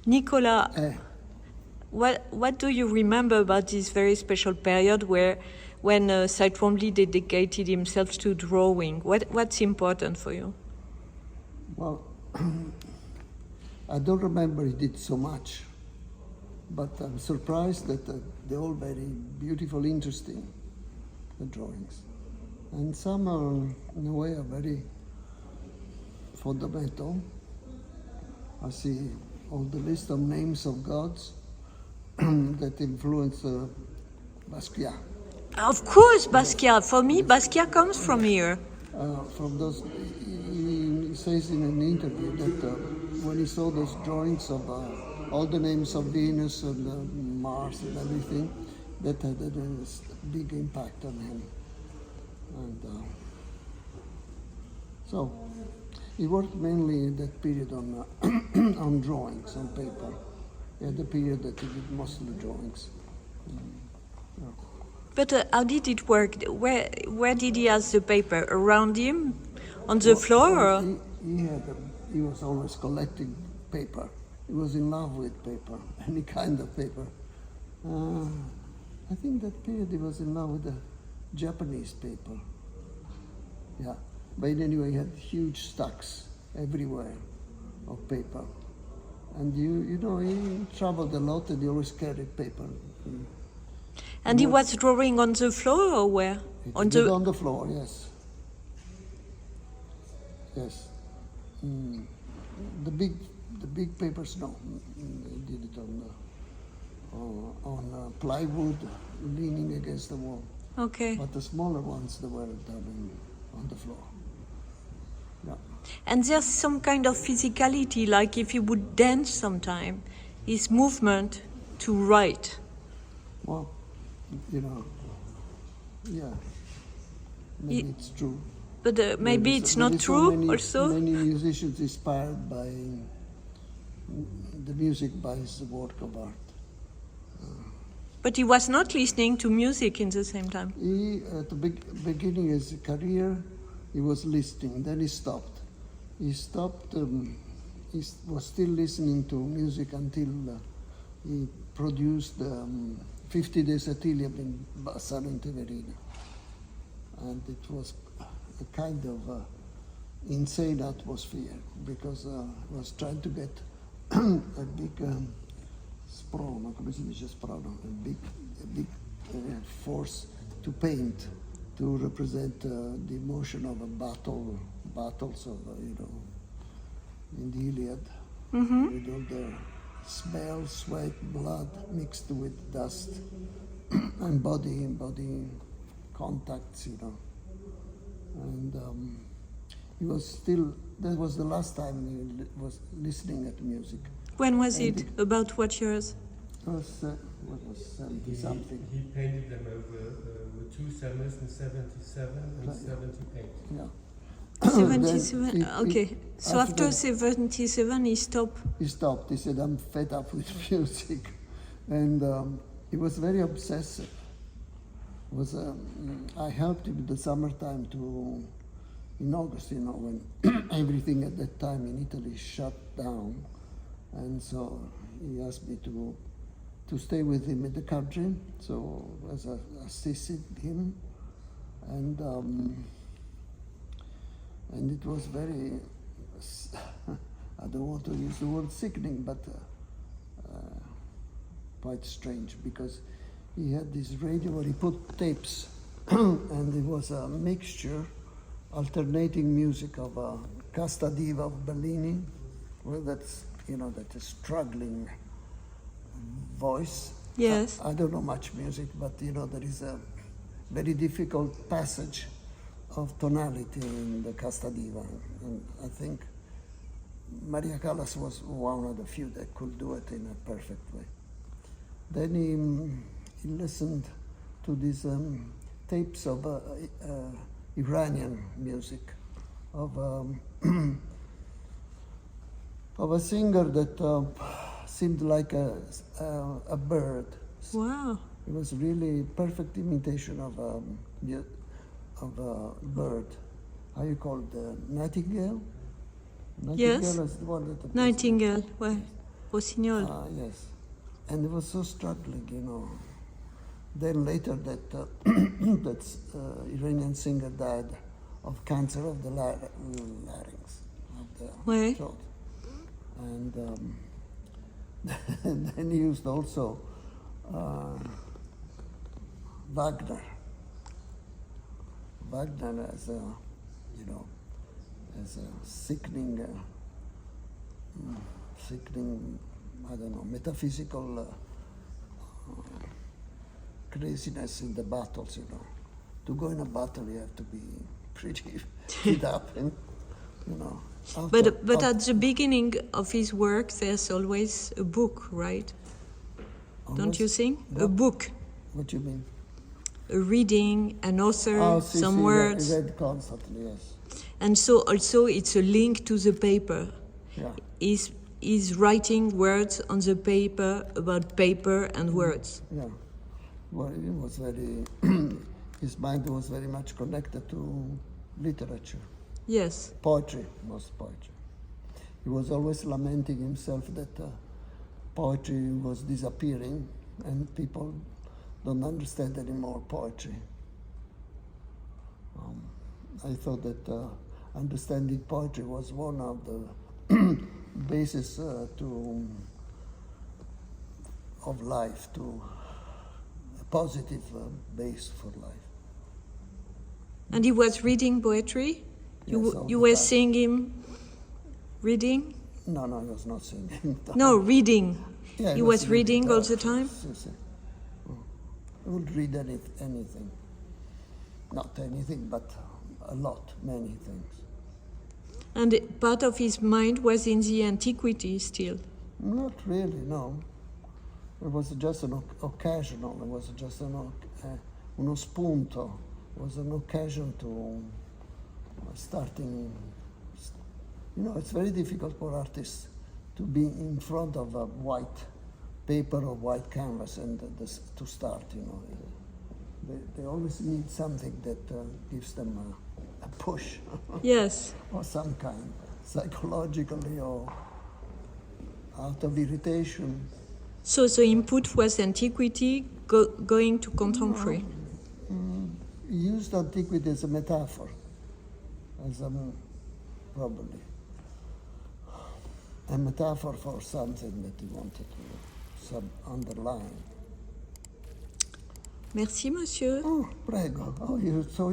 Nicola, what do you remember about this very special period when Twombly dedicated himself to drawing? What's important for you? Well, I don't remember he did so much, but I'm surprised that they're all very beautiful, interesting, the drawings. And some are, in a way, are very fundamental. I see all the list of names of gods that influence Basquiat. Of course, Basquiat. For me, Basquiat comes from here. From those, he says in an interview that when he saw those drawings of all the names of Venus and Mars and everything, that had a big impact on him. And so he worked mainly in that period on on drawings on paper. He had the period that he did mostly drawings. Yeah. But how did it work? Where did he have the paper? Around him? On the floor? Or? He was always collecting paper. He was in love with paper, any kind of paper. I think that period he was in love with the Japanese paper. Yeah, but anyway, he had huge stacks everywhere of paper. And you know, he traveled a lot and he always carried paper. And he was drawing on the floor or where? On the floor, yes. Yes. The big papers, no. He did it on plywood, leaning against the wall. Okay. But the smaller ones, they were done on the floor. Yeah. And there's some kind of physicality, like if you would dance sometime, his movement to write. Well, you know, yeah, maybe it's true. But maybe it's not true also? Many musicians inspired by the music by his work of art. But he was not listening to music in the same time. He, at the beginning of his career, he was listening, then he stopped. He stopped, he was still listening to music until he produced 50 Days at Ilium in Bassano in Teverina. And it was a kind of insane atmosphere because he was trying to get a big sprono, come si dice sprono, a big force to paint, to represent the emotion of a battles of, you know, in the Iliad, with all the smell, sweat, blood mixed with dust, and body contacts, you know. And he was still, that was the last time he was listening at music. When was it? About what years? It was, what was 70 something. He painted them over with 2 summers in 77 and 78. Yeah. 77, okay. So after 77 he stopped? He stopped. He said, I'm fed up with music. And he was very obsessive. I helped him in the summertime in August, you know, when everything at that time in Italy shut down. And so he asked me to stay with him in the country. So I assisted him. And it was very, I don't want to use the word sickening, but quite strange, because he had this radio where he put tapes and it was a mixture, alternating music of Casta Diva of Bellini, well, that's, you know, that is struggling voice. Yes. I don't know much music, but you know, there is a very difficult passage of tonality in the Casta Diva, and I think Maria Callas was one of the few that could do it in a perfect way. Then he listened to these tapes of Iranian music of a singer that seemed like a bird. Wow. It was really perfect imitation of a bird. How you call it? Nightingale? Nightingale Yes. is the one that Nightingale. Well. Rossignol. Yes. And he was so struggling, you know. Then later that Iranian singer died of cancer of the larynx, of the Ouais. throat. And then he used also Wagner as a, you know, as a sickening, I don't know, metaphysical craziness in the battles, you know. To go in a battle, you have to be pretty fit up, and, you know. But at the beginning of his work, there's always a book, right? Don't you think? What? A book, What do you mean? a reading, an author, some He words. read constantly, yes. And so also it's a link to the paper. Yeah. He's writing words on the paper about paper and words. Yeah. Well, he was very, his mind was very much connected to literature. Yes. Poetry, most poetry. He was always lamenting himself that poetry was disappearing and people don't understand anymore poetry. I thought that understanding poetry was one of the basis of life, to a positive base for life. And he was reading poetry? Yes, all You the were time. seeing him reading? No, I was not singing. No, reading. Yeah, He was reading all the time? Yes. I would read anything. Not anything, but a lot, many things. And part of his mind was in the antiquity still. Not really, no. It was just an occasional, it was just uno spunto. It was an occasion to starting. You know, it's very difficult for artists to be in front of a white paper or white canvas and to start, you know. They always need something that gives them a push. Yes. Or some kind, psychologically or out of irritation. So the input was antiquity going to contemporary. He used antiquity as a metaphor, probably a metaphor for something that he wanted to underline. Merci, monsieur. Oh, prego. Oh, you're so